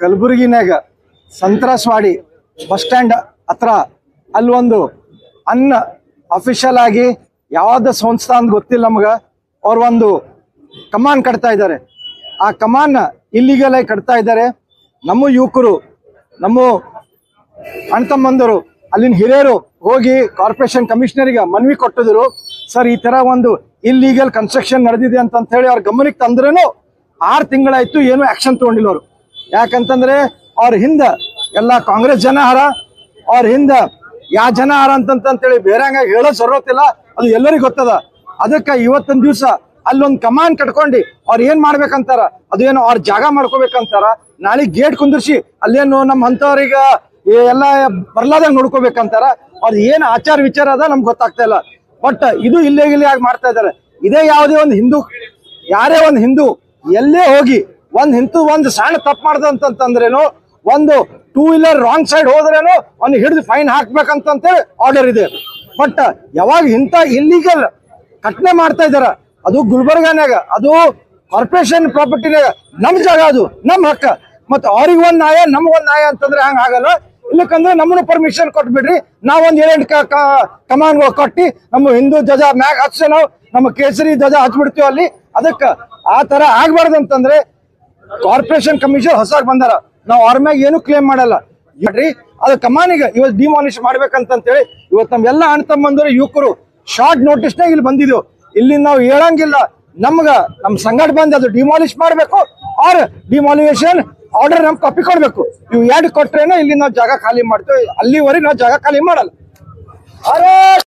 ಕಲಬುರಗಿನಾಗ ಸಂತ್ರಸ್ವಾಡಿ bus stand ಹತ್ರ ಅಲ್ಲೊಂದು ಅನ್ನ ಅಫಿಷಿಯಲ್ ಆಗಿ ಯಾವ್ದು ಸಂಸ್ಥಾ ಅಂತ ಗೊತ್ತಿಲ್ಲ ನಮ್ಗೆ, ಅವ್ರು ಒಂದು ಕಮಾನ್ ಕಟ್ತಾ ಇದ್ದಾರೆ. ಆ ಕಮಾನ್ ಇಲ್ಲಿಗಲ್ ಆಗಿ ಕಟ್ತಾ ಇದ್ದಾರೆ. ನಮ್ಮ ಯುವಕರು, ನಮ್ಮ ಅಣ್ತಮ್ಮಂದರು, ಅಲ್ಲಿನ ಹಿರಿಯರು ಹೋಗಿ ಕಾರ್ಪೊರೇಷನ್ ಕಮಿಷನರಿಗೆ ಮನವಿ ಕೊಟ್ಟಿದ್ರು. ಸರ್, ಈ ತರ ಒಂದು ಇಲ್ಲಿಗಲ್ ಕನ್ಸ್ಟ್ರಕ್ಷನ್ ನಡೆದಿದೆ ಅಂತ ಹೇಳಿ ಅವ್ರ ಗಮನಕ್ಕೆ ತಂದ್ರೇನು 6 ತಿಂಗಳಾಯ್ತು, ಏನು ಆಕ್ಷನ್ ತಗೊಂಡಿಲ್ಲ ಅವರು. ಯಾಕಂತಂದ್ರೆ ಅವ್ರ ಹಿಂದ ಎಲ್ಲ ಕಾಂಗ್ರೆಸ್ ಜನ ಹರ, ಅವ್ರ ಹಿಂದ ಯಾವ ಜನ ಹರ ಅಂತಂತೇಳಿ ಬೇರೆ ಹಂಗಾಗಿ ಹೇಳೋ ಜರೂರತ್ತಿಲ್ಲ, ಅದು ಎಲ್ಲರಿಗೂ ಗೊತ್ತದ. ಅದಕ್ಕೆ ಇವತ್ತಿನ ದಿವಸ ಅಲ್ಲೊಂದು ಕಮಾನ್ ಕಟ್ಕೊಂಡು ಅವ್ರು ಏನ್ ಮಾಡ್ಬೇಕಂತಾರ, ಅದೇನೋ ಅವ್ರ ಜಾಗ ಮಾಡ್ಕೋಬೇಕಂತಾರ. ನಾಳೆ ಗೇಟ್ ಕುಂದಿರ್ಸಿ ಅಲ್ಲೇನು ನಮ್ಮ ಅಂತವ್ರಿಗೆ ಎಲ್ಲ ಬರ್ಲಾದಾಗ ನೋಡ್ಕೋಬೇಕಂತಾರ. ಅವ್ರ ಏನ್ ಆಚಾರ ವಿಚಾರ ಅದ ನಮ್ಗೆ ಗೊತ್ತಾಗ್ತಾ ಇಲ್ಲ. ಬಟ್ ಇದು ಇಲ್ಲಿಗೆ ಆಗಿ ಮಾಡ್ತಾ ಇದಾರೆ. ಇದೇ ಯಾವುದೇ ಒಂದು ಹಿಂದೂ, ಯಾರೇ ಒಂದು ಹಿಂದೂ ಎಲ್ಲೇ ಹೋಗಿ ಒಂದು ಸಣ್ಣ ತಪ್ಪು ಮಾಡ್ದಂತಂದ್ರೇನು, ಒಂದು 2 ವೀಲರ್ ರಾಂಗ್ ಸೈಡ್ ಹೋದ್ರೇನು ಅವ್ನಿಗೆ ಹಿಡಿದು ಫೈನ್ ಹಾಕ್ಬೇಕಂತೇಳಿ ಆರ್ಡರ್ ಇದೆ. ಬಟ್ ಯಾವಾಗ ಇಂಥ ಇಲ್ಲಿಗಲ್ ಘಟನೆ ಮಾಡ್ತಾ ಇದಾರ, ಅದು ಗುಲ್ಬರ್ಗಾನಾಗ, ಅದು ಕಾರ್ಪೊರೇಷನ್ ಪ್ರಾಪರ್ಟಿನಾಗ, ನಮ್ ಜಾಗ, ಅದು ನಮ್ ಹಕ್ಕ. ಮತ್ತ ಅವ್ರಿಗೆ ಒಂದ್ ನ್ಯಾಯ ನಮ್ಗೊಂದ್ ನ್ಯಾಯ ಅಂತಂದ್ರೆ ಹಂಗ ಆಗಲ್ಲ. ಇಲ್ಲಕ್ಕಂದ್ರೆ ನಮ್ಮನ್ನು ಪರ್ಮಿಷನ್ ಕೊಟ್ಬಿಡ್ರಿ, ನಾವೊಂದ್ 7 ಕಮಾನ್ಗಳು ಕೊಟ್ಟಿ ನಮ್ಮ ಹಿಂದೂ ಧ್ವಜ ಮ್ಯಾಗ ಹಚ್ಚ, ನಾವು ನಮ್ಮ ಕೇಸರಿ ಧ್ವಜ ಹಚ್ಬಿಡ್ತೀವಿ ಅಲ್ಲಿ. ಅದಕ್ಕ ಆ ತರ ಆಗ್ಬಾರ್ದು ಅಂತಂದ್ರೆ ಕಾರ್ಪೊರೇಷನ್ ಕಮಿಷನ್ ಹೊಸಾಗಿ ಬಂದಾರ, ನಾವು ಅವ್ರ ಮ್ಯಾಗ ಏನು ಕ್ಲೇಮ್ ಮಾಡಲ್ಲ. ಅದು ಕಮಾನಿಗೆ ಇವತ್ತು ಡಿಮಾಲಿಷ್ ಮಾಡ್ಬೇಕಂತೇಳಿ ಇವತ್ತು ನಮ್ಗೆಲ್ಲ ಅಣ್ಣ ತಮ್ಮಂದರು ಯುವಕರು ಶಾರ್ಟ್ ನೋಟಿಸ್ನಾಗ ಇಲ್ಲಿ ಬಂದಿದ್ವು. ಇಲ್ಲಿ ನಾವು ಹೇಳಂಗಿಲ್ಲ, ನಮ್ಗ ನಮ್ ಸಂಘಟ ಬಂದ್ ಅದು ಡಿಮಾಲಿಷ್ ಮಾಡ್ಬೇಕು, ಆರ್ ಡಿಮಾಲಿಷನ್ ಆರ್ಡರ್ ನಮ್ ಕಾಪಿ ಕೊಡ್ಬೇಕು. ಇವು 2 ಕೊಟ್ರೇನೋ ಇಲ್ಲಿ ನಾವು ಜಾಗ ಖಾಲಿ ಮಾಡ್ತೇವೆ, ಅಲ್ಲಿವರೆಗೆ ನಾವು ಜಾಗ ಖಾಲಿ ಮಾಡಲ್ಲ.